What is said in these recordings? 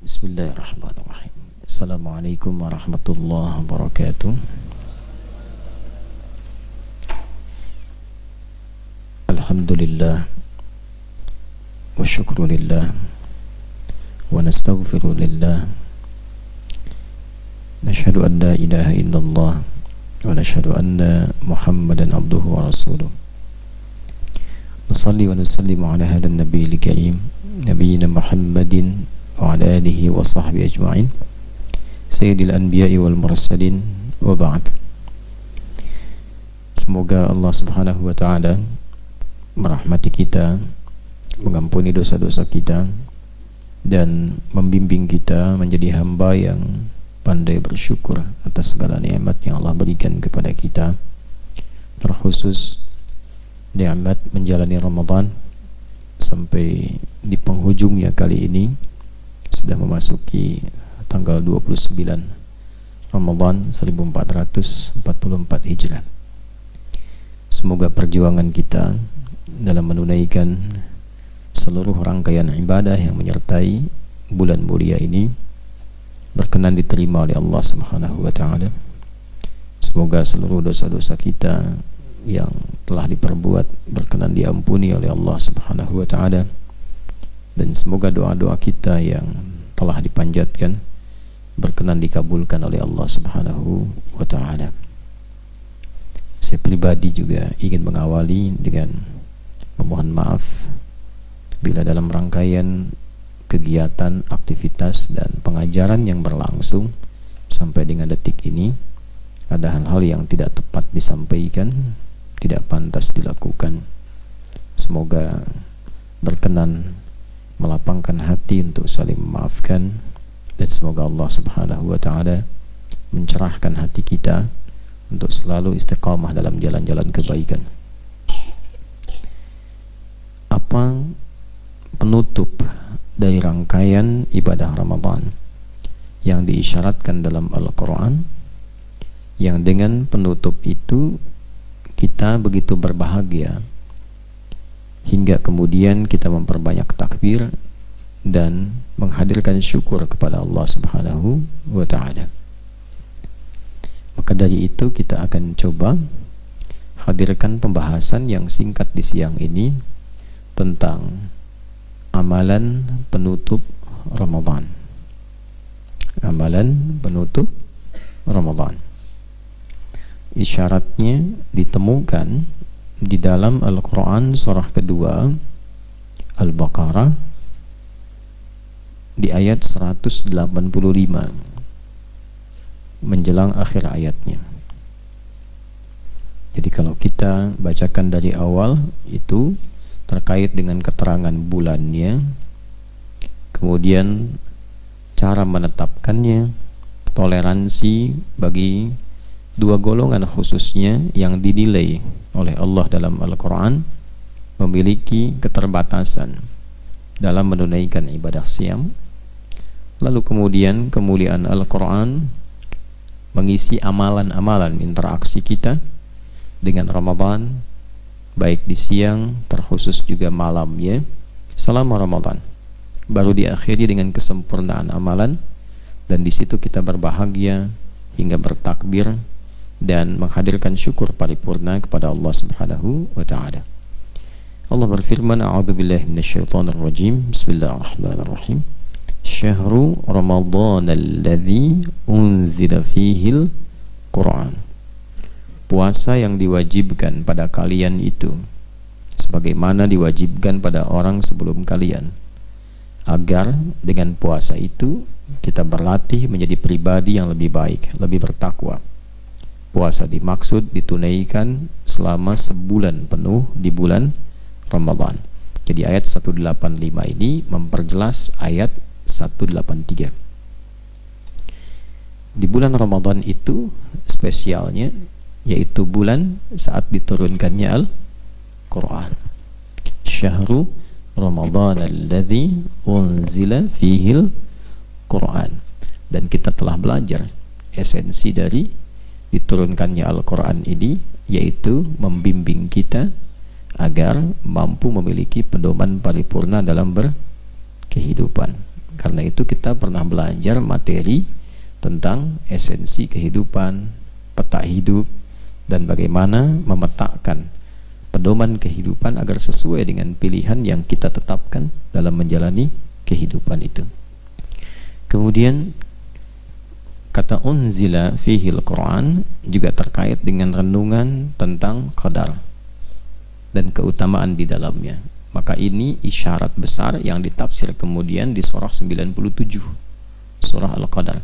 Bismillahirrahmanirrahim. Assalamualaikum warahmatullahi wabarakatuh. Alhamdulillah wa syukrulillah wa nastaghfirulillah. Nashhadu an la ilaha illallah wa nashhadu anna Muhammadan abduhu wa rasuluh. Nusalli wa nusallimu ala hadzal nabiyil karim nabiyyina Muhammadin wa ala alihi wa sahbihi ajma'in sayyidil anbiya'i wal mursalin wa ba'd. Semoga Allah subhanahu wa ta'ala merahmati kita, mengampuni dosa-dosa kita, dan membimbing kita menjadi hamba yang pandai bersyukur atas segala nikmat yang Allah berikan kepada kita, terkhusus nikmat menjalani Ramadan sampai di penghujungnya kali ini. Sudah memasuki tanggal 29 Ramadan 1444 Hijrah. Semoga perjuangan kita dalam menunaikan seluruh rangkaian ibadah yang menyertai bulan mulia ini berkenan diterima oleh Allah Subhanahu wa taala. Semoga seluruh dosa-dosa kita yang telah diperbuat berkenan diampuni oleh Allah Subhanahu wa taala, dan semoga doa-doa kita yang telah dipanjatkan berkenan dikabulkan oleh Allah Subhanahu wa ta'ala. Saya pribadi juga ingin mengawali dengan memohon maaf bila dalam rangkaian kegiatan, aktivitas, dan pengajaran yang berlangsung sampai dengan detik ini ada hal-hal yang tidak tepat disampaikan, tidak pantas dilakukan. Semoga berkenan melapangkan hati untuk saling memaafkan, dan semoga Allah Subhanahu wa ta'ala mencerahkan hati kita untuk selalu istiqamah dalam jalan-jalan kebaikan. Apa penutup dari rangkaian ibadah Ramadan yang diisyaratkan dalam Al-Quran, yang dengan penutup itu kita begitu berbahagia hingga kemudian kita memperbanyak takbir dan menghadirkan syukur kepada Allah Subhanahu wa ta'ala. Maka dari itu kita akan coba hadirkan pembahasan yang singkat di siang ini tentang amalan penutup Ramadan. Amalan penutup Ramadan. Isyaratnya ditemukan di dalam Al-Quran surah kedua Al-Baqarah di ayat 185 menjelang akhir ayatnya. Jadi kalau kita bacakan dari awal itu terkait dengan keterangan bulannya, kemudian cara menetapkannya, toleransi bagi dua golongan khususnya yang dinilai oleh Allah dalam Al-Quran memiliki keterbatasan dalam menunaikan ibadah siam. Lalu kemudian kemuliaan Al-Quran mengisi amalan-amalan interaksi kita dengan Ramadan, baik di siang terkhusus juga malamnya selama Ramadan, baru diakhiri dengan kesempurnaan amalan, dan di situ kita berbahagia hingga bertakbir dan menghadirkan syukur paripurna kepada Allah Subhanahu wa ta'ala. Allah berfirman, a'udzubillahi minasyaitonir rajim, bismillahirrahmanirrahim, syahru ramadhan alladzi unzila fihil Qur'an. Puasa yang diwajibkan pada kalian itu sebagaimana diwajibkan pada orang sebelum kalian, agar dengan puasa itu kita berlatih menjadi pribadi yang lebih baik, lebih bertakwa. Puasa dimaksud ditunaikan selama sebulan penuh di bulan Ramadan. Jadi ayat 185 ini memperjelas ayat 183. Di bulan Ramadan itu spesialnya yaitu bulan saat diturunkannya Al-Quran. Syahru Ramadhan alladzi unzila fihil Quran. Dan kita telah belajar esensi dari diturunkannya Al-Quran ini, yaitu membimbing kita agar mampu memiliki pedoman paripurna dalam berkehidupan. Karena itu kita pernah belajar materi tentang esensi kehidupan, peta hidup, dan bagaimana memetakan pedoman kehidupan agar sesuai dengan pilihan yang kita tetapkan dalam menjalani kehidupan itu. Kemudian kata unzila fihi al-Quran juga terkait dengan renungan tentang qadar dan keutamaan di dalamnya. Maka ini isyarat besar yang ditafsir kemudian di surah 97, surah Al-Qadar.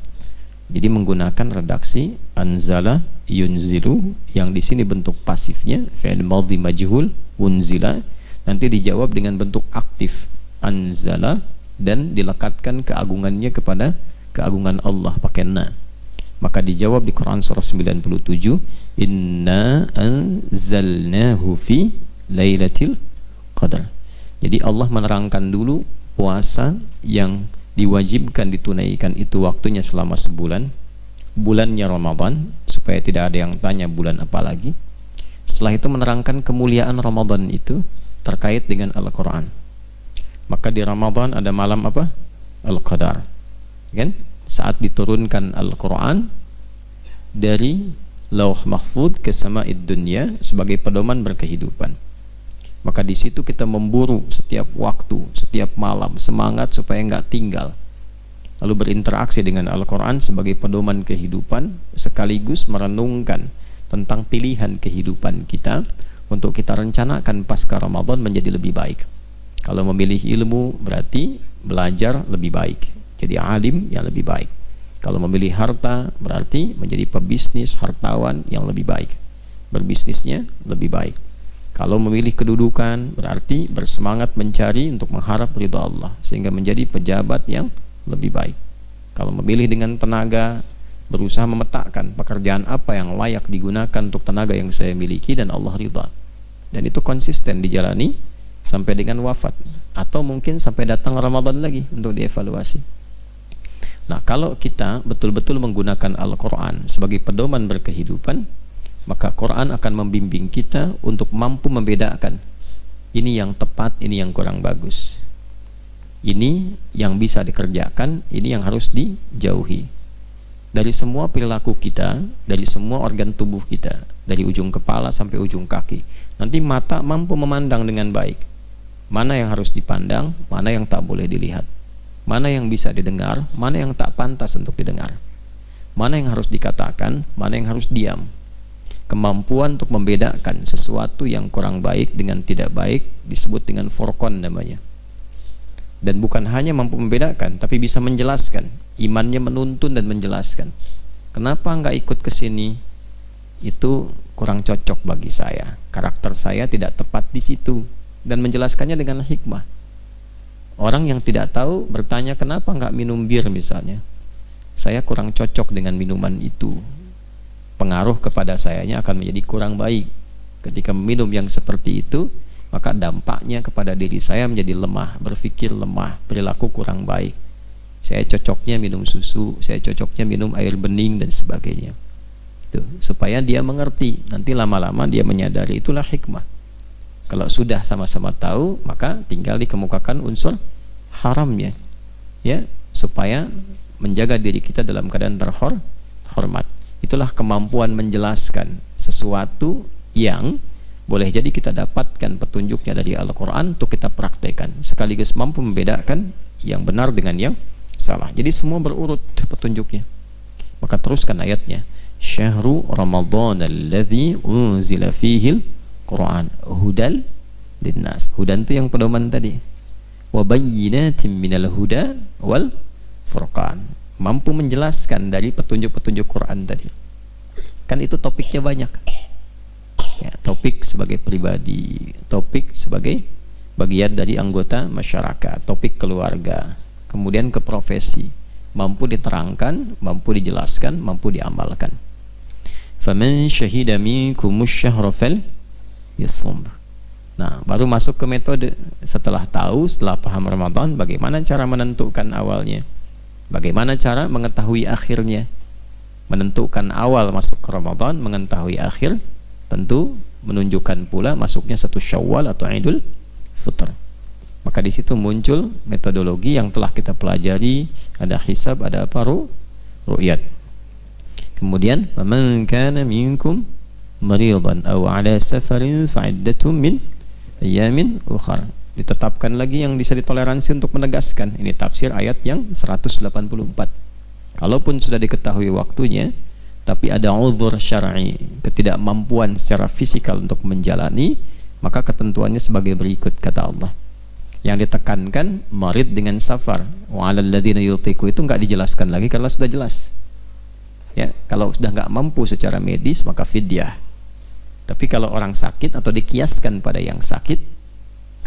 Jadi menggunakan redaksi anzala yunzilu, yang di sini bentuk pasifnya fi'il madhi majhul, unzila nanti dijawab dengan bentuk aktif anzala, dan dilekatkan keagungannya kepada keagungan Allah pakai na. Maka dijawab di Quran surah 97, inna anzalnahu fi lailatul qadar. Jadi Allah menerangkan dulu puasa yang diwajibkan ditunaikan itu waktunya selama sebulan, bulannya Ramadan, supaya tidak ada yang tanya bulan apa lagi. Setelah itu menerangkan kemuliaan Ramadan itu terkait dengan Al-Quran. Maka di Ramadan ada malam apa? Al-Qadar, kan? Saat diturunkan Al-Quran dari Lauh Mahfud ke Sama'id Dunya sebagai pedoman berkehidupan. Maka di situ kita memburu setiap waktu, setiap malam, semangat supaya nggak tinggal. Lalu berinteraksi dengan Al-Quran sebagai pedoman kehidupan, sekaligus merenungkan tentang pilihan kehidupan kita untuk kita rencanakan pasca Ramadan menjadi lebih baik. Kalau memilih ilmu berarti belajar lebih baik, jadi alim yang lebih baik. Kalau memilih harta berarti menjadi pebisnis, hartawan yang lebih baik, berbisnisnya lebih baik. Kalau memilih kedudukan berarti bersemangat mencari untuk mengharap ridha Allah sehingga menjadi pejabat yang lebih baik. Kalau memilih dengan tenaga, berusaha memetakan pekerjaan apa yang layak digunakan untuk tenaga yang saya miliki dan Allah ridha. Dan itu konsisten dijalani sampai dengan wafat, atau mungkin sampai datang Ramadan lagi untuk dievaluasi. Nah, kalau kita betul-betul menggunakan Al-Quran sebagai pedoman berkehidupan, maka Quran akan membimbing kita untuk mampu membedakan ini yang tepat, ini yang kurang bagus, ini yang bisa dikerjakan, ini yang harus dijauhi. Dari semua perilaku kita, dari semua organ tubuh kita, dari ujung kepala sampai ujung kaki, nanti mata mampu memandang dengan baik mana yang harus dipandang, mana yang tak boleh dilihat, mana yang bisa didengar, mana yang tak pantas untuk didengar, mana yang harus dikatakan, mana yang harus diam. Kemampuan untuk membedakan sesuatu yang kurang baik dengan tidak baik disebut dengan furqan namanya. Dan bukan hanya mampu membedakan, tapi bisa menjelaskan. Imannya menuntun dan menjelaskan. Kenapa enggak ikut ke sini? Itu kurang cocok bagi saya. Karakter saya tidak tepat di situ. Dan menjelaskannya dengan hikmah. Orang yang tidak tahu bertanya kenapa enggak minum bir misalnya. Saya kurang cocok dengan minuman itu. Pengaruh kepada sayanya akan menjadi kurang baik. Ketika minum yang seperti itu, maka dampaknya kepada diri saya menjadi lemah, berpikir lemah, perilaku kurang baik. Saya cocoknya minum susu, saya cocoknya minum air bening dan sebagainya. Tuh, supaya dia mengerti, nanti lama-lama dia menyadari, itulah hikmah. Kalau sudah sama-sama tahu, maka tinggal dikemukakan unsur haramnya, ya, supaya menjaga diri kita dalam keadaan terhormat. Itulah kemampuan menjelaskan sesuatu yang boleh jadi kita dapatkan petunjuknya dari Al-Quran untuk kita praktekkan, sekaligus mampu membedakan yang benar dengan yang salah. Jadi semua berurut petunjuknya. Maka teruskan ayatnya, Syahru Ramadan alladhi unzila fihil Quran hudal linnas. Hudan itu yang pedoman tadi. Wa bayyinatin minal huda wal furqan. Mampu menjelaskan dari petunjuk-petunjuk Quran tadi. Kan itu topiknya banyak. Ya, topik sebagai pribadi, topik sebagai bagian dari anggota masyarakat, topik keluarga, kemudian ke profesi, mampu diterangkan, mampu dijelaskan, mampu diamalkan. Faman syahida minkumus syahra falyasum. Nah, baru masuk ke metode. Setelah tahu, setelah paham Ramadan, bagaimana cara menentukan awalnya, bagaimana cara mengetahui akhirnya. Menentukan awal masuk ke Ramadan, mengetahui akhir, tentu menunjukkan pula masuknya satu Syawal atau Idul Fitr. Maka di situ muncul metodologi yang telah kita pelajari, ada hisab, ada apa, ru'yat. Kemudian faman kana minkum maridan aw ala safarin fa'iddatun min ayamin ukhra. Ditetapkan lagi yang bisa ditoleransi untuk menegaskan. Ini tafsir ayat yang 184. Kalaupun sudah diketahui waktunya, tapi ada uzur syar'i, ketidakmampuan secara fisikal untuk menjalani, maka ketentuannya sebagai berikut, kata Allah. Yang ditekankan marid dengan safar. Wa 'alal ladzina yutiqu itu enggak dijelaskan lagi karena sudah jelas. Ya, kalau sudah enggak mampu secara medis maka fidyah. Tapi kalau orang sakit atau dikiaskan pada yang sakit,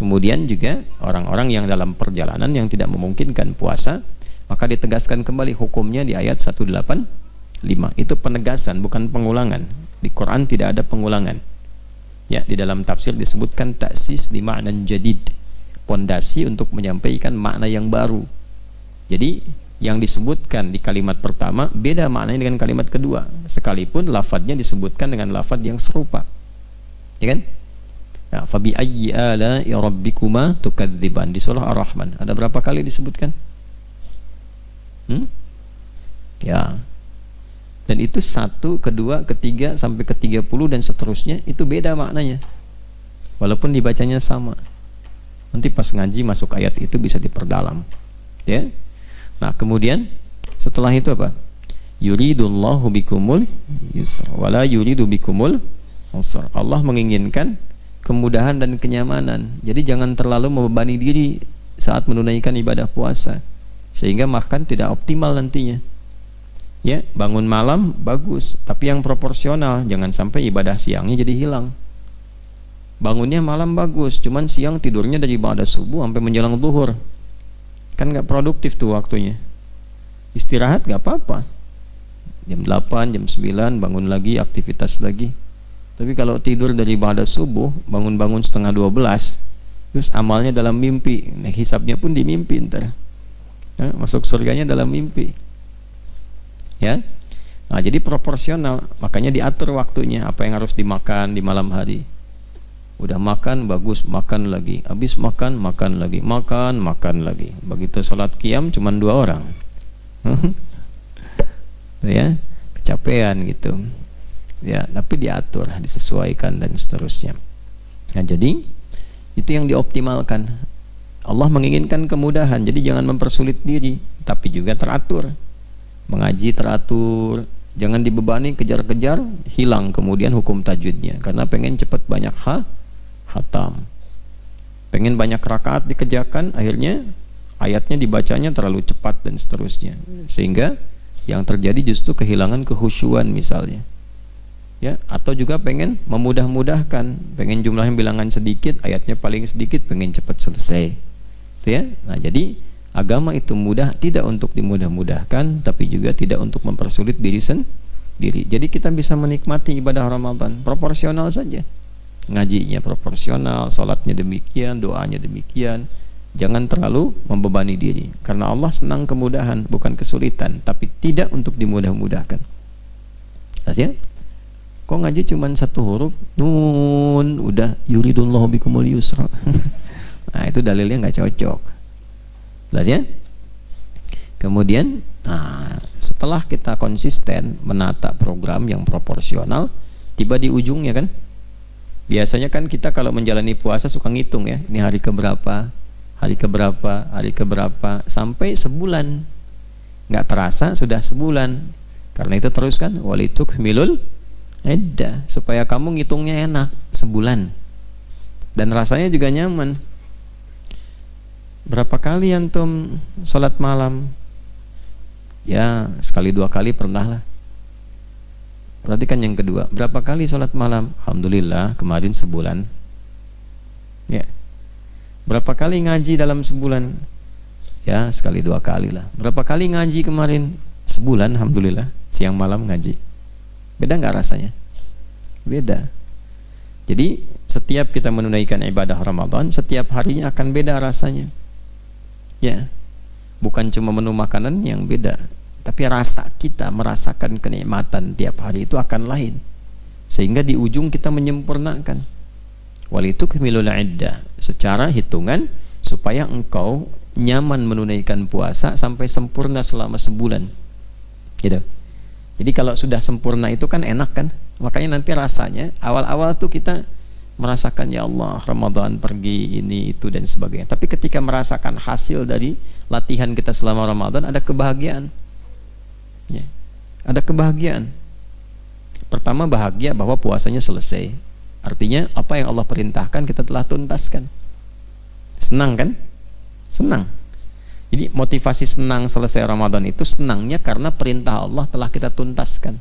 kemudian juga orang-orang yang dalam perjalanan yang tidak memungkinkan puasa, maka ditegaskan kembali hukumnya di ayat 185. Itu penegasan, bukan pengulangan. Di Quran tidak ada pengulangan. Ya, di dalam tafsir disebutkan ta'sis di ma'nan jadid, pondasi untuk menyampaikan makna yang baru. Jadi yang disebutkan di kalimat pertama beda maknanya dengan kalimat kedua, sekalipun lafadznya disebutkan dengan lafadz yang serupa, ya kan? Ya, fabi ayyi ala'i rabbikuma tukadziban, di surah Ar-Rahman ada berapa kali disebutkan? Ya, dan itu 1, kedua, ketiga sampai ke 30 dan seterusnya itu beda maknanya, walaupun dibacanya sama. Nanti pas ngaji masuk ayat itu bisa diperdalam, ya. Nah kemudian setelah itu apa? Yuridullahu bikumul yusra wala yuridu bikumul usra. Allah menginginkan kemudahan dan kenyamanan. Jadi jangan terlalu membebani diri saat menunaikan ibadah puasa, sehingga makan tidak optimal nantinya. Ya, bangun malam bagus, tapi yang proporsional, jangan sampai ibadah siangnya jadi hilang. Bangunnya malam bagus, cuman siang tidurnya dari ba'da subuh sampai menjelang zuhur, kan gak produktif tuh waktunya. Istirahat gak apa-apa, jam 8, jam 9 bangun lagi, aktivitas lagi. Tapi kalau tidur dari ba'da subuh, bangun-bangun setengah 12, terus amalnya dalam mimpi, nah hisabnya pun di mimpi ntar, nah, masuk surganya dalam mimpi, ya. Nah jadi proporsional, makanya diatur waktunya, apa yang harus dimakan di malam hari. Udah makan bagus, makan lagi, habis makan lagi, makan lagi. Begitu salat qiyam cuman 2 orang. Ya, kecapean gitu. Ya, tapi diatur, disesuaikan dan seterusnya. Nah, jadi itu yang dioptimalkan. Allah menginginkan kemudahan, jadi jangan mempersulit diri, tapi juga teratur. Mengaji teratur, jangan dibebani kejar-kejar, hilang kemudian hukum tajwidnya karena pengen cepat banyak hatam, pengen banyak rakaat dikerjakan, akhirnya ayatnya dibacanya terlalu cepat dan seterusnya, sehingga yang terjadi justru kehilangan kehusyuan misalnya, ya. Atau juga pengen memudah-mudahkan, pengen jumlahnya bilangan sedikit, ayatnya paling sedikit, pengen cepat selesai, itu ya. Nah jadi agama itu mudah, tidak untuk dimudah-mudahkan, tapi juga tidak untuk mempersulit diri sendiri. Jadi kita bisa menikmati ibadah Ramadan proporsional saja. Ngajinya proporsional, sholatnya demikian, doanya demikian. Jangan terlalu membebani diri, karena Allah senang kemudahan, bukan kesulitan, tapi tidak untuk dimudah-mudahkan. Ya? Kok ngaji cuma 1 huruf? Nun, udah yuridullahu bikumul yusra. Nah itu dalilnya nggak cocok. Jelas ya? Kemudian setelah kita konsisten menata program yang proporsional, tiba di ujungnya kan. Biasanya kan kita kalau menjalani puasa suka ngitung ya, ini hari keberapa, sampai sebulan. Nggak terasa sudah sebulan. Karena itu terus kan, walitukmilul iddah, supaya kamu ngitungnya enak, sebulan. Dan rasanya juga nyaman. Berapa kali antum sholat malam? Ya, sekali 2 kali pernah lah. Perhatikan yang kedua, berapa kali sholat malam? Alhamdulillah, kemarin sebulan. Ya. Berapa kali ngaji dalam sebulan? Ya, sekali 2 kali lah. Berapa kali ngaji kemarin? Sebulan, alhamdulillah, siang malam ngaji. Beda nggak rasanya? Beda. Jadi setiap kita menunaikan ibadah Ramadan, setiap harinya akan beda rasanya. Ya, bukan cuma menu makanan yang beda, tapi rasa kita merasakan kenikmatan tiap hari itu akan lain, sehingga di ujung kita menyempurnakan. Walitukmilul iddah, secara hitungan supaya engkau nyaman menunaikan puasa sampai sempurna selama sebulan. Gitu. Jadi kalau sudah sempurna itu kan enak kan? Makanya nanti rasanya awal-awal tuh kita merasakan, ya Allah, Ramadan pergi ini itu dan sebagainya. Tapi ketika merasakan hasil dari latihan kita selama Ramadan, ada kebahagiaan. Ya. Ada kebahagiaan. Pertama, bahagia bahwa puasanya selesai. Artinya apa yang Allah perintahkan kita telah tuntaskan. Senang kan? Senang. Jadi motivasi senang selesai Ramadan itu senangnya karena perintah Allah telah kita tuntaskan.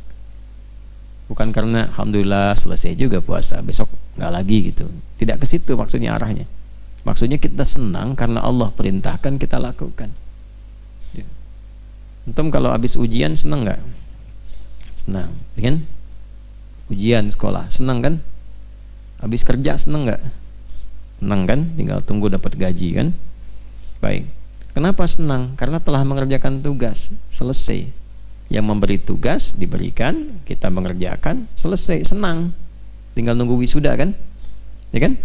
Bukan karena alhamdulillah selesai juga puasa, besok nggak lagi gitu. Tidak ke situ maksudnya arahnya. Maksudnya kita senang karena Allah perintahkan kita lakukan. Ya. Antum kalau habis ujian senang nggak? Senang, kan? Ujian sekolah senang kan? Habis kerja senang nggak? Senang kan? Tinggal tunggu dapat gaji kan? Baik. Kenapa senang? Karena telah mengerjakan tugas, selesai. Yang memberi tugas diberikan, kita mengerjakan, selesai, senang. Tinggal nunggu wisuda kan? Ya kan?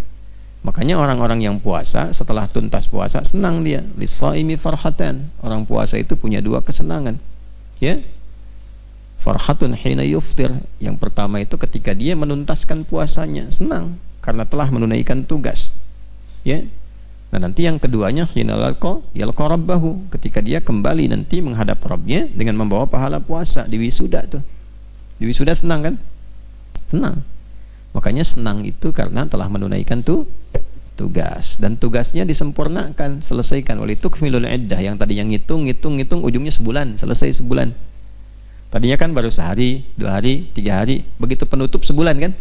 Makanya orang-orang yang puasa setelah tuntas puasa senang dia. Lis-shaimi farhatan. Orang puasa itu punya dua kesenangan. Ya. Farhatun hina yuftir. Yang pertama itu ketika dia menuntaskan puasanya, senang karena telah menunaikan tugas. Ya. Nah nanti yang keduanya hina yalqa rabbahu, ketika dia kembali nanti menghadap Rabbnya dengan membawa pahala puasa di wisuda tuh. Di wisuda senang kan? Senang. Makanya senang itu karena telah menunaikan tugas, dan tugasnya disempurnakan, selesaikan. Walitukmilul iddah, yang tadi yang ngitung ujungnya sebulan, selesai sebulan. Tadinya kan baru sehari, 2 hari, 3 hari, begitu penutup sebulan kan?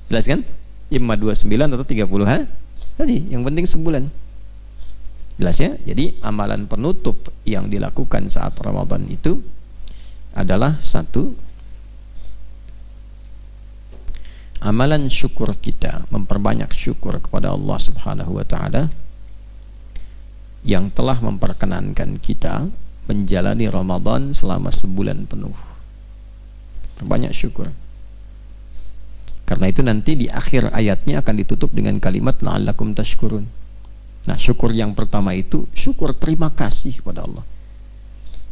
Jelas kan? Imma 29 atau 30 tadi, yang penting sebulan. Jelas ya? Jadi amalan penutup yang dilakukan saat Ramadan itu adalah satu, amalan syukur kita, memperbanyak syukur kepada Allah Subhanahu wa taala yang telah memperkenankan kita menjalani Ramadan selama sebulan penuh. Perbanyak syukur. Karena itu nanti di akhir ayatnya akan ditutup dengan kalimat la'allakum tashkurun. Nah, syukur yang pertama itu syukur terima kasih kepada Allah.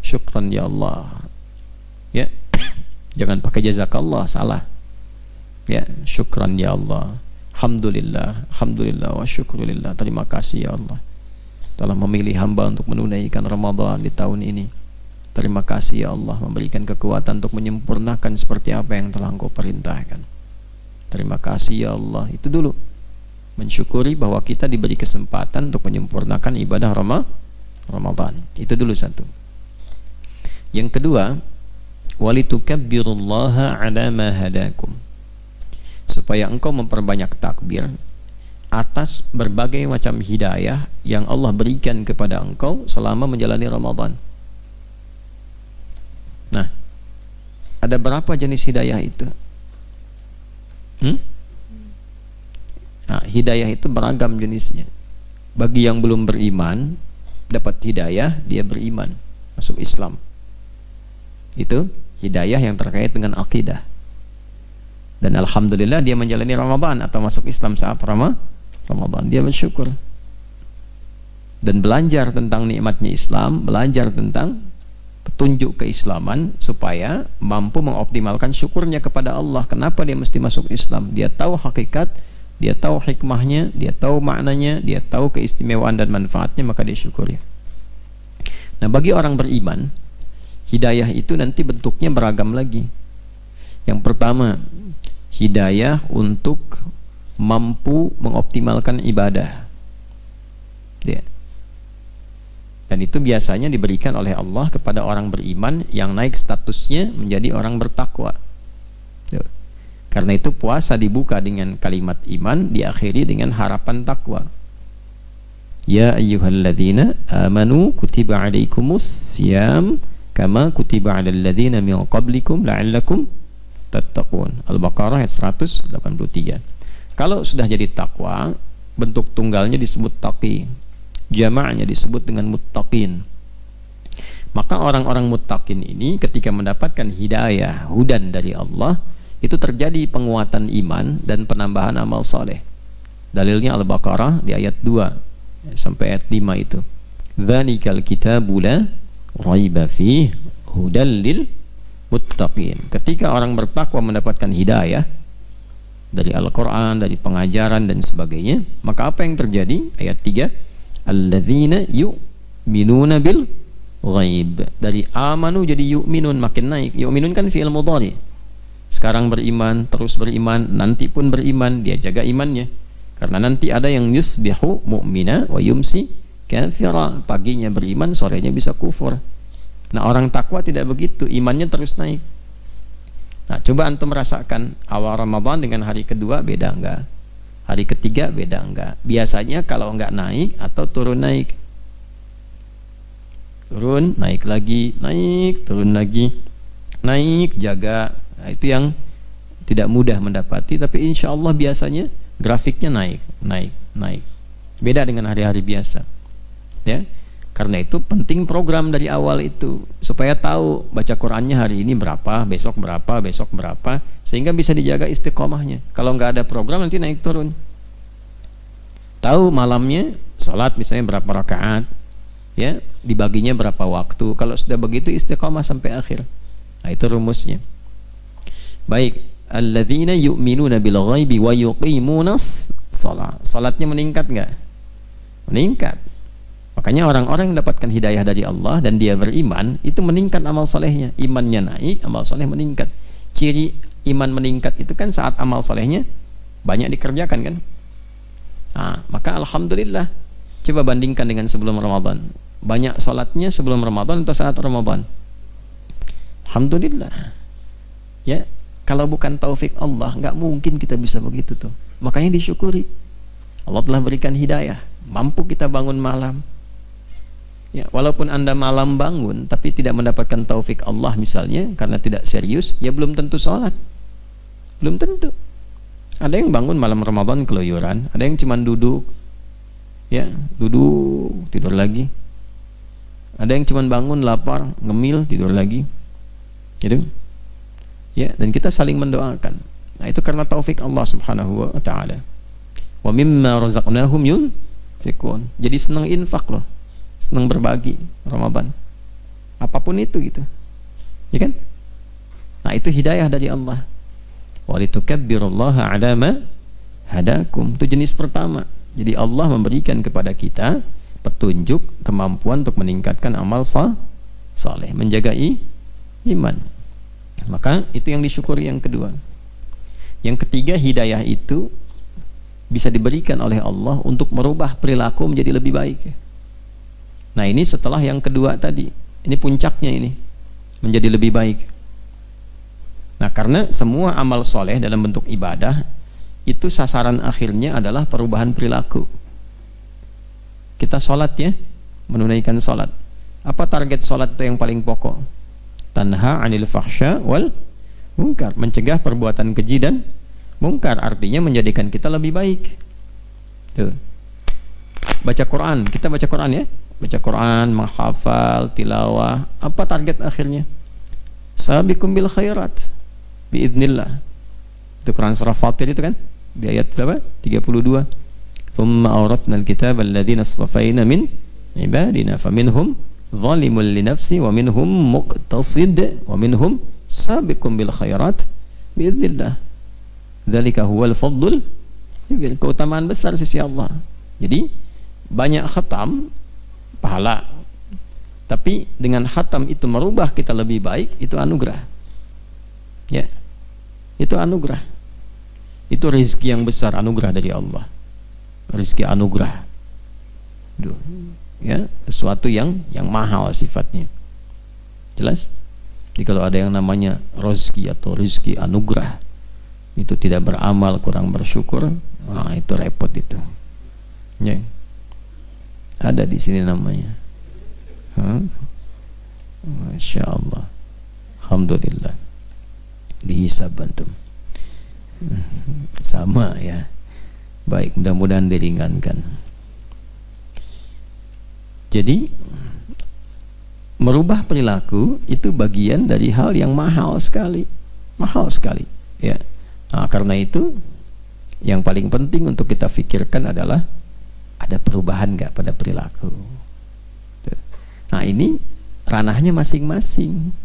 Syukran ya Allah. Ya. Jangan pakai jazakallah, salah. Ya, syukran ya Allah. Alhamdulillah, alhamdulillah wa syukrulillah. Terima kasih ya Allah telah memilih hamba untuk menunaikan Ramadan di tahun ini. Terima kasih ya Allah memberikan kekuatan untuk menyempurnakan seperti apa yang telah Engkau perintahkan. Terima kasih ya Allah. Itu dulu, mensyukuri bahwa kita diberi kesempatan untuk menyempurnakan ibadah Ramadan. Itu dulu satu. Yang kedua, walitukabbirullaha ala ma hadakum, supaya engkau memperbanyak takbir atas berbagai macam hidayah yang Allah berikan kepada engkau selama menjalani Ramadan. Nah, ada berapa jenis hidayah itu? Nah, hidayah itu beragam jenisnya. Bagi yang belum beriman, dapat hidayah, dia beriman, masuk Islam. Itu hidayah yang terkait dengan akidah. Dan alhamdulillah dia menjalani Ramadan atau masuk Islam saat Ramadan, dia bersyukur dan belajar tentang nikmatnya Islam, belajar tentang petunjuk keislaman supaya mampu mengoptimalkan syukurnya kepada Allah. Kenapa dia mesti masuk Islam? Dia tahu hakikat, dia tahu hikmahnya, dia tahu maknanya, dia tahu keistimewaan dan manfaatnya, maka dia syukuri. Nah, bagi orang beriman, hidayah itu nanti bentuknya beragam lagi. Yang pertama, hidayah untuk mampu mengoptimalkan ibadah. Ya. Dan itu biasanya diberikan oleh Allah kepada orang beriman yang naik statusnya menjadi orang bertakwa. Ya. Karena itu puasa dibuka dengan kalimat iman, diakhiri dengan harapan takwa. Ya ayyuhalladzina amanu kutiba alaikumus siyam kama kutiba alal ladzina min qablikum la'allakum tattaqun. Al-Baqarah ayat 183. Kalau sudah jadi takwa, bentuk tunggalnya disebut taqi, jamaknya disebut dengan muttaqin. Maka orang-orang muttaqin ini ketika mendapatkan hidayah, hudan dari Allah, itu terjadi penguatan iman dan penambahan amal soleh. Dalilnya Al-Baqarah di ayat 2. sampai ayat 5 itu. Dzalikal kitabu la raiba fihi hudal lil muttaqin. Ketika orang bertakwa mendapatkan hidayah dari Al-Quran, dari pengajaran dan sebagainya, maka apa yang terjadi? Ayat 3, alladzina yu'minuna bil ghaib. Dari amanu jadi yu'minun, makin naik. Yu'minun kan fi'il mudhari. Sekarang beriman, terus beriman, nanti pun beriman, dia jaga imannya. Karena nanti ada yang yusbihu mu'mina wa yumsi kafira, paginya beriman, sorenya bisa kufur. Nah, orang takwa tidak begitu, imannya terus naik. Nah, coba antum merasakan awal Ramadan dengan hari kedua beda enggak? Hari ketiga beda enggak? Biasanya kalau enggak naik atau turun naik. Turun, naik lagi, naik, turun lagi. Naik, jaga. Nah, itu yang tidak mudah mendapati, tapi insya Allah biasanya grafiknya naik, naik, naik. Beda dengan hari-hari biasa. Ya, karena itu penting program dari awal itu supaya tahu baca Qurannya hari ini berapa, besok berapa, sehingga bisa dijaga istiqomahnya. Kalau nggak ada program nanti naik turun. Tahu malamnya sholat misalnya berapa rakaat, ya, dibaginya berapa waktu. Kalau sudah begitu istiqomah sampai akhir. Nah, itu rumusnya. Baik, alladzina yu'minuna bil ghaibi wa yuqimunas shalah. Salatnya meningkat nggak? Meningkat. Makanya orang-orang yang mendapatkan hidayah dari Allah dan dia beriman, itu meningkat amal solehnya. Imannya naik, amal soleh meningkat. Ciri iman meningkat itu kan saat amal solehnya banyak dikerjakan kan. Nah, maka alhamdulillah. Coba bandingkan dengan sebelum Ramadan. Banyak sholatnya sebelum Ramadan atau saat Ramadan? Alhamdulillah. Ya, kalau bukan taufik Allah, nggak mungkin kita bisa begitu tuh. Makanya disyukuri. Allah telah berikan hidayah. Mampu kita bangun malam. Ya, walaupun Anda malam bangun tapi tidak mendapatkan taufik Allah misalnya karena tidak serius, ya belum tentu sholat. Belum tentu. Ada yang bangun malam Ramadan keluyuran, ada yang cuma duduk. Ya, duduk, tidur lagi. Ada yang cuma bangun lapar, ngemil, tidur lagi. Gitu. Ya, dan kita saling mendoakan. Nah, itu karena taufik Allah Subhanahu wa taala. Wa mimma razaqnahum yunfiqun. Jadi senang infak loh. Senang berbagi Ramadan. Apapun itu gitu. Ya kan? Nah, itu hidayah dari Allah. Wa litukabbirullaha 'ala ma hadakum. Itu jenis pertama. Jadi Allah memberikan kepada kita petunjuk, kemampuan untuk meningkatkan amal saleh, menjaga iman. Maka itu yang disyukuri yang kedua. Yang ketiga, hidayah itu bisa diberikan oleh Allah untuk merubah perilaku menjadi lebih baik. Nah, ini setelah yang kedua tadi. Ini puncaknya ini. Menjadi lebih baik. Nah, karena semua amal soleh dalam bentuk ibadah itu sasaran akhirnya adalah perubahan perilaku. Kita sholat ya, menunaikan sholat. Apa target sholat itu yang paling pokok? Tanha 'anil fahsya wal munkar, mencegah perbuatan keji dan mungkar, artinya menjadikan kita lebih baik. Tuh. Baca Quran, kita baca Quran ya. Baca Quran, menghafal, tilawah. Apa target akhirnya? Sabiqum bil khairat biidznillah. Itu Quran surah Fatir itu kan? Di ayat berapa? 32. Thumma awratna al-kitaba alladhina astafayna min ibadina faminhum zalimun li nafsi wa minhum muqtasid wa minhum sabiqum bil khairat biidznillah. Dzalika huwal fadlul, keutamaan besar sisi Allah. Jadi banyak khatam pahala, tapi dengan khatam itu merubah kita lebih baik, itu anugerah. Ya, itu anugerah. Itu rezeki yang besar, anugerah dari Allah. Rezeki anugerah. Duh, ya, sesuatu yang mahal sifatnya. Jelas? Jadi kalau ada yang namanya rezeki atau rezeki anugerah, itu tidak beramal, kurang bersyukur, nah itu repot itu. Ya. Ada di sini namanya. Masya Allah. Alhamdulillah. Dihisab antum. Sama ya. Baik, mudah-mudahan diringankan. Jadi merubah perilaku itu bagian dari hal yang mahal sekali. Mahal sekali. Ya. Nah, karena itu yang paling penting untuk kita pikirkan adalah ada perubahan nggak pada perilaku. Nah ini ranahnya masing-masing.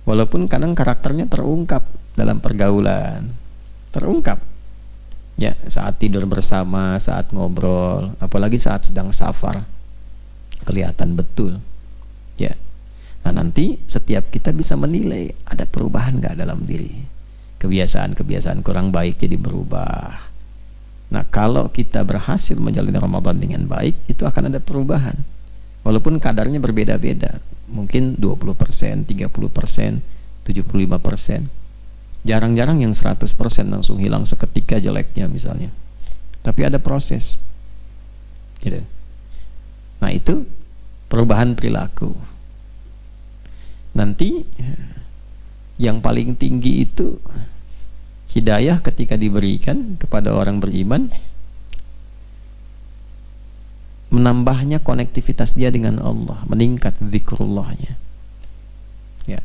Walaupun kadang karakternya terungkap dalam pergaulan, terungkap ya saat tidur bersama, saat ngobrol, apalagi saat sedang safar, kelihatan betul ya. Nah nanti setiap kita bisa menilai ada perubahan nggak dalam diri, kebiasaan-kebiasaan kurang baik jadi berubah. Nah kalau kita berhasil menjalani Ramadan dengan baik, itu akan ada perubahan walaupun kadarnya berbeda-beda, mungkin 20%, 30%, 75%. Jarang-jarang yang 100% langsung hilang seketika jeleknya misalnya, tapi ada proses gitu. Nah itu perubahan perilaku. Nanti yang paling tinggi itu hidayah ketika diberikan kepada orang beriman, menambahnya konektivitas dia dengan Allah, meningkat zikrullahnya ya.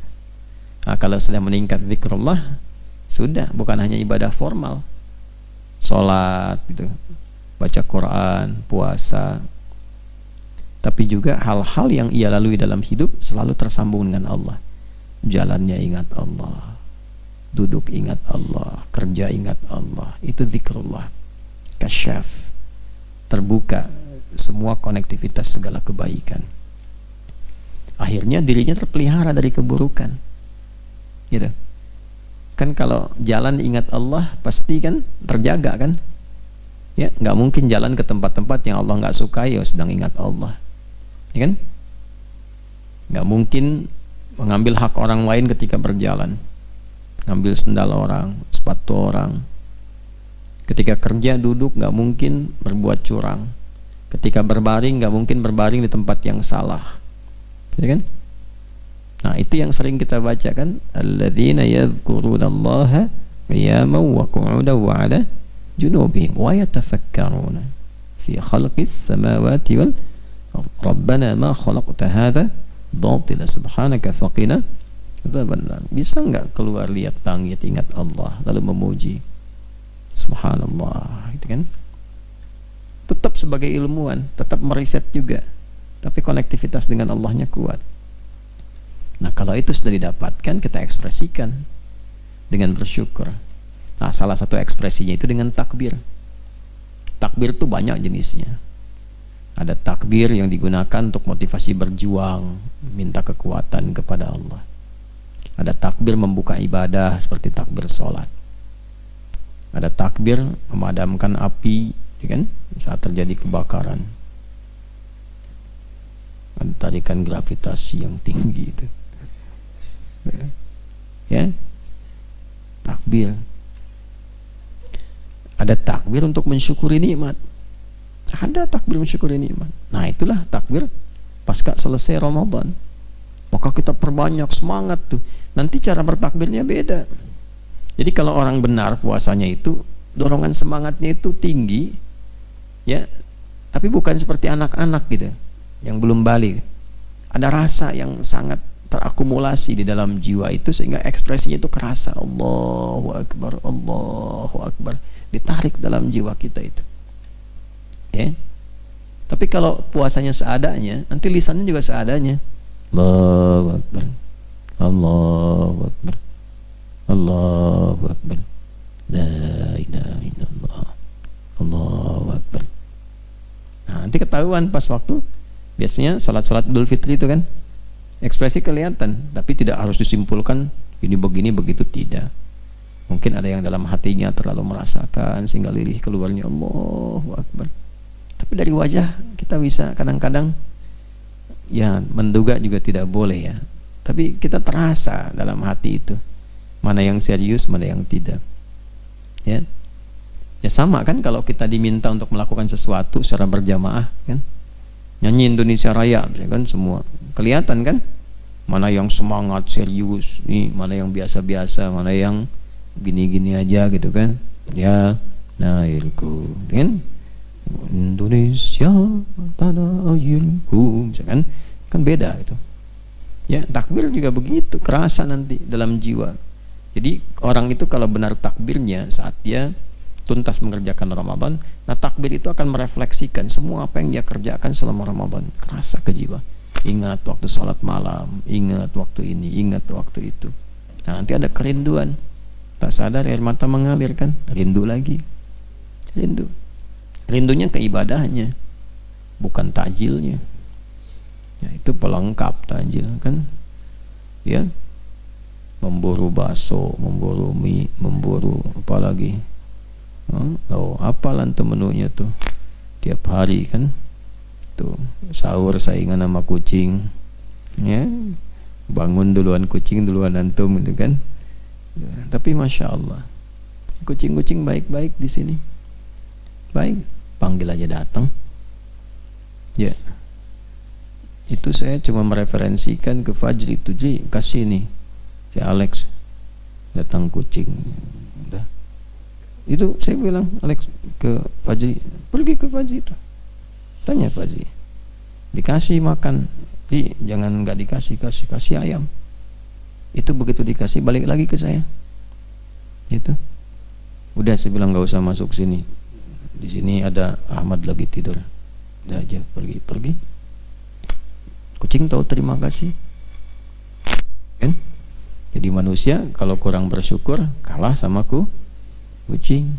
Nah, kalau sudah meningkat zikrullah, sudah bukan hanya ibadah formal, sholat gitu, baca Quran, puasa, tapi juga hal-hal yang ia lalui dalam hidup selalu tersambung dengan Allah. Jalannya ingat Allah, duduk ingat Allah, kerja ingat Allah, itu zikrullah. Kasyaf, terbuka semua konektivitas segala kebaikan. Akhirnya dirinya terpelihara dari keburukan gitu kan. Kalau jalan ingat Allah pasti kan terjaga kan ya, nggak mungkin jalan ke tempat-tempat yang Allah nggak sukai ya sedang ingat Allah ya kan. Nggak mungkin mengambil hak orang lain ketika berjalan, ngambil sendal orang, sepatu orang. Ketika kerja duduk nggak mungkin berbuat curang. Ketika berbaring nggak mungkin berbaring di tempat yang salah ya kan. Nah itu yang sering kita baca kan, alladzina yadhkurunallaha qiyaman wa qu'udan wa 'ala junubihim wa yatafakkaruna fi khalqis samawati wal rabbana ma khalaqta hadza batila subhanaka faqina adzabannar. Bisa nggak keluar lihat langit ingat Allah lalu memuji subhanallah gitu kan. Tetap sebagai ilmuwan, tetap meriset juga, tapi konektivitas dengan Allahnya kuat. Nah kalau itu sudah didapatkan, kita ekspresikan dengan bersyukur. Nah salah satu ekspresinya itu dengan takbir. Takbir itu banyak jenisnya. Ada takbir yang digunakan untuk motivasi berjuang, minta kekuatan kepada Allah. Ada takbir membuka ibadah seperti takbir sholat. Ada takbir memadamkan api ya kan, saat terjadi kebakaran. Ada tarikan gravitasi yang tinggi itu ya, takbir. Ada takbir untuk mensyukuri nikmat, ada takbir mensyukuri nikmat. Nah itulah takbir pasca selesai Ramadan, maka kita perbanyak semangat tuh. Nanti cara bertakbirnya beda. Jadi kalau orang benar puasanya itu dorongan semangatnya itu tinggi ya, tapi bukan seperti anak-anak gitu yang belum balik. Ada rasa yang sangat terakumulasi di dalam jiwa itu sehingga ekspresinya itu kerasa, Allahu Akbar, Allahu Akbar, ditarik dalam jiwa kita itu ya. Tapi kalau puasanya seadanya, nanti lisannya juga seadanya, Allahu Akbar, Allahu Akbar, Allahu Akbar, la ilaha illallah, Allahu Akbar. Nah nanti ketahuan pas waktu biasanya sholat-sholat Idul Fitri itu kan, ekspresi kelihatan, tapi tidak harus disimpulkan ini begini begitu, tidak. Mungkin ada yang dalam hatinya terlalu merasakan sehingga lirih keluarnya Allahu Akbar. Tapi dari wajah kita bisa kadang-kadang ya menduga juga tidak boleh ya, tapi kita terasa dalam hati itu mana yang serius, mana yang tidak ya. Ya sama kan kalau kita diminta untuk melakukan sesuatu secara berjamaah kan, nyanyi Indonesia Raya kan, semua kelihatan kan mana yang semangat serius nih, mana yang biasa-biasa, mana yang gini-gini aja gitu kan ya. Nailku kan Indonesia tanah airku misalkan, kan beda gitu ya. Takbir juga begitu, kerasa nanti dalam jiwa. Jadi orang itu kalau benar takbirnya saat dia tuntas mengerjakan Ramadan. Nah, takbir itu akan merefleksikan semua apa yang dia kerjakan selama Ramadan, kerasa ke jiwa. Ingat waktu sholat malam, ingat waktu ini, ingat waktu itu. Nah, nanti ada kerinduan, tak sadar air mata mengalir kan, rindu lagi, rindunya ke ibadahnya, bukan takjilnya. Ya, itu pelengkap takjil kan, ya, memburu bakso, memburu mie, memburu apa lagi, apalah tuh menunya tuh tiap hari kan, tuh sahur saingan sama kucing, ya, bangun duluan kucing duluan antum itu kan. Ya, tapi masya Allah, kucing-kucing baik-baik di sini, baik, panggil aja datang. Ya, itu saya cuma mereferensikan ke Fajri itu, kasih nih si Alex datang kucing. Udah. Itu saya bilang Alex ke Fajri, pergi ke Fajri itu, tanya Fajri, dikasih makan, jangan nggak kasih ayam. Itu begitu dikasih balik lagi ke saya. Itu udah, saya bilang nggak usah masuk sini, di sini ada Ahmad lagi tidur, udah aja pergi. Kucing tahu terima kasih kan. Jadi manusia kalau kurang bersyukur kalah sama kucing.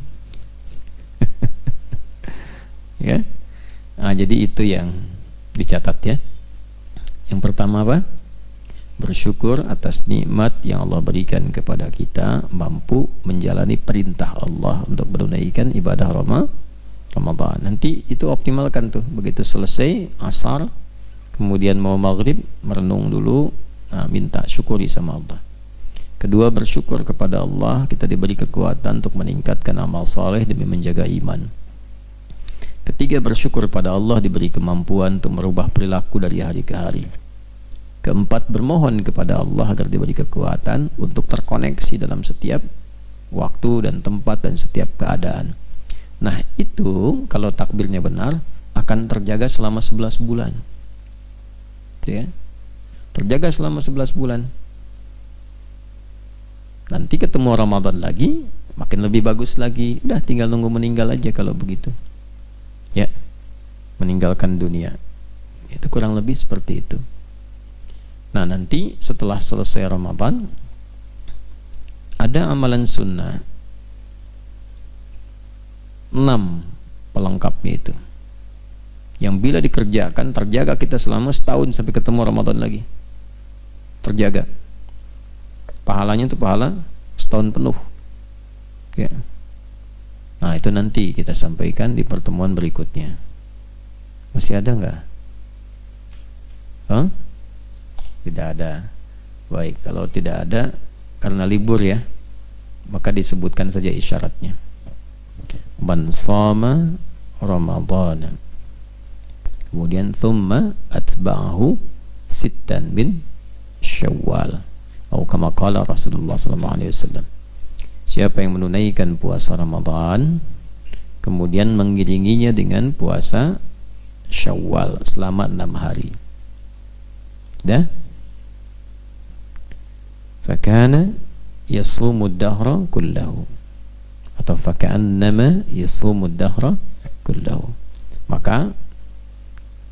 Ya. Nah, jadi itu yang dicatat ya. Yang pertama apa? Bersyukur atas nikmat yang Allah berikan kepada kita, mampu menjalani perintah Allah untuk menunaikan ibadah Ramadan. Nanti itu optimalkan tuh, begitu selesai asar, kemudian mau maghrib, merenung dulu, nah, minta syukuri sama Allah. Kedua, bersyukur kepada Allah, kita diberi kekuatan untuk meningkatkan amal saleh demi menjaga iman. Ketiga, bersyukur pada Allah diberi kemampuan untuk merubah perilaku dari hari ke hari. Keempat, bermohon kepada Allah agar diberi kekuatan untuk terkoneksi dalam setiap waktu dan tempat dan setiap keadaan. Nah, itu kalau takbirnya benar akan terjaga selama 11 bulan. Ya. Terjaga selama 11 bulan. Nanti ketemu Ramadan lagi, makin lebih bagus lagi. Udah tinggal nunggu meninggal aja kalau begitu. Ya. Meninggalkan dunia. Itu kurang lebih seperti itu. Nah, nanti setelah selesai Ramadan ada amalan sunnah 6 pelengkapnya itu, yang bila dikerjakan terjaga kita selama setahun sampai ketemu Ramadan lagi. Terjaga. Pahalanya itu pahala setahun penuh. Ya. Nah, itu nanti kita sampaikan di pertemuan berikutnya. Masih ada nggak? Tidak ada. Baik, kalau tidak ada karena libur ya, maka disebutkan saja isyaratnya. Man shama Ramadhana, kemudian thumma atba'ahu sittan min Syawal, atau kama qala Rasulullah sallallahu alaihi wasallam. Siapa yang menunaikan puasa Ramadan kemudian mengiringinya dengan puasa Syawal selama 6 hari. Dah? Fakana yasumu ad-dahra kullahu, atau faka'annama yasumu ad-dahra kullahu. Maka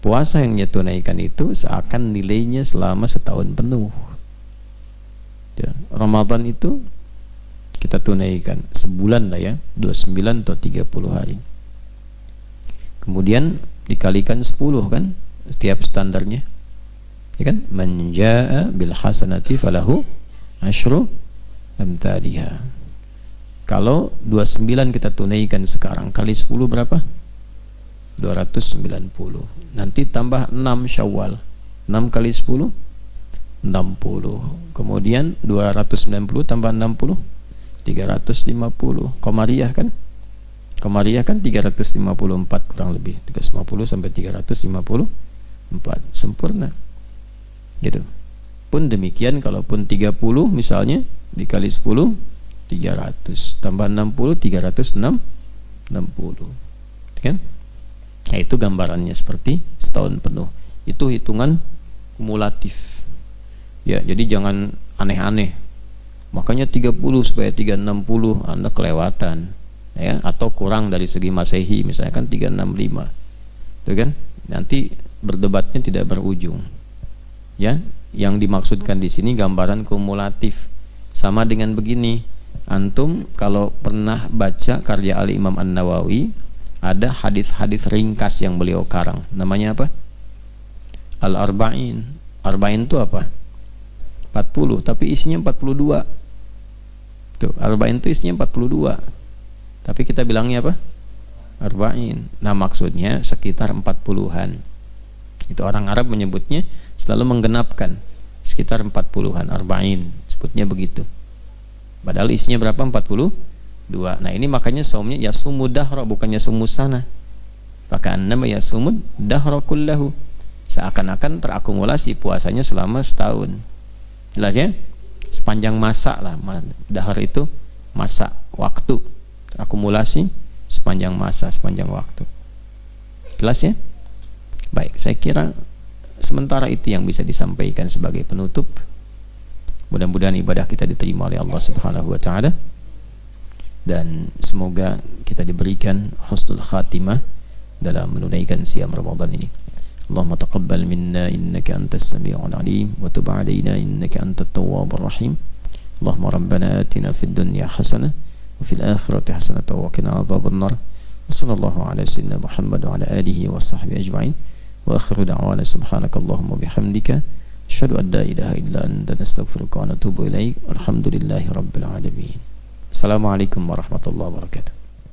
puasa yang dia tunaikan itu seakan nilainya selama setahun penuh. Ya, Ramadan itu kita tunaikan sebulan lah ya, 29 atau 30 hari. Kemudian dikalikan 10 kan setiap standarnya. Ya kan? Man jaa bil hasanati falahu asyru amthaliha. Kalau 29 kita tunaikan sekarang kali 10 berapa? 290. Nanti tambah 6 Syawal. 6 kali 10 60. Kemudian 290 tambah 60 350. Qamariyah kan? Qamariyah kan 354 kurang lebih. 350 sampai 354 sempurna. Gitu. Pun demikian, kalaupun 30 misalnya dikali 10 300 tambah 60 360 kan? Nah, itu gambarannya seperti setahun penuh. Itu hitungan kumulatif. Ya, jadi jangan aneh-aneh. Makanya 30 supaya 360 Anda kelewatan. ya, atau kurang dari segi Masehi misalnya kan 365, itu kan nanti berdebatnya tidak berujung. Ya, yang dimaksudkan di sini gambaran kumulatif. Sama dengan begini, antum kalau pernah baca karya Al Imam An-Nawawi, ada hadis-hadis ringkas yang beliau karang, namanya apa? Al-Arba'in. Arba'in itu apa? 40, tapi isinya 42. Tuh, Arba'in itu isinya 42. Tapi kita bilangnya apa? Arba'in. Nah, maksudnya sekitar 40-an. Itu orang Arab menyebutnya, selalu menggenapkan sekitar 40-an, Arba'in, sebutnya begitu. Padahal isinya berapa? 42. Nah, ini makanya saumnya yasumu dahra, bukannya sumusana. Faka'annama nama yasumu dahra kullahu. Seakan-akan terakumulasi puasanya selama setahun. Jelas ya? Sepanjang masa lah. Dahar itu masa, waktu. Akumulasi sepanjang masa, sepanjang waktu. Jelas ya? Baik, saya kira sementara itu yang bisa disampaikan sebagai penutup. Mudah-mudahan ibadah kita diterima oleh Allah Subhanahu wa taala, dan semoga kita diberikan husnul khatimah dalam menunaikan siam Ramadan ini. Allahumma taqabbal minna innaka antas sami'ul alim wa tub 'alaina innaka antat tawwabur rahim. Allahumma rabbana atina fid dunya hasanah wa fil akhirati hasanah wa qina adzaban nar. Wassallallahu ala sayyidina Muhammad wa ala alihi wa sahbihi ajma'in. Wa akhiru da'wana subhanakallahumma bihamdika asyhadu an la ilaha illa anta nastaghfiruka wa natubu ilaik. Alhamdulillahi rabbil alamin. Assalamualaikum warahmatullahi wabarakatuh.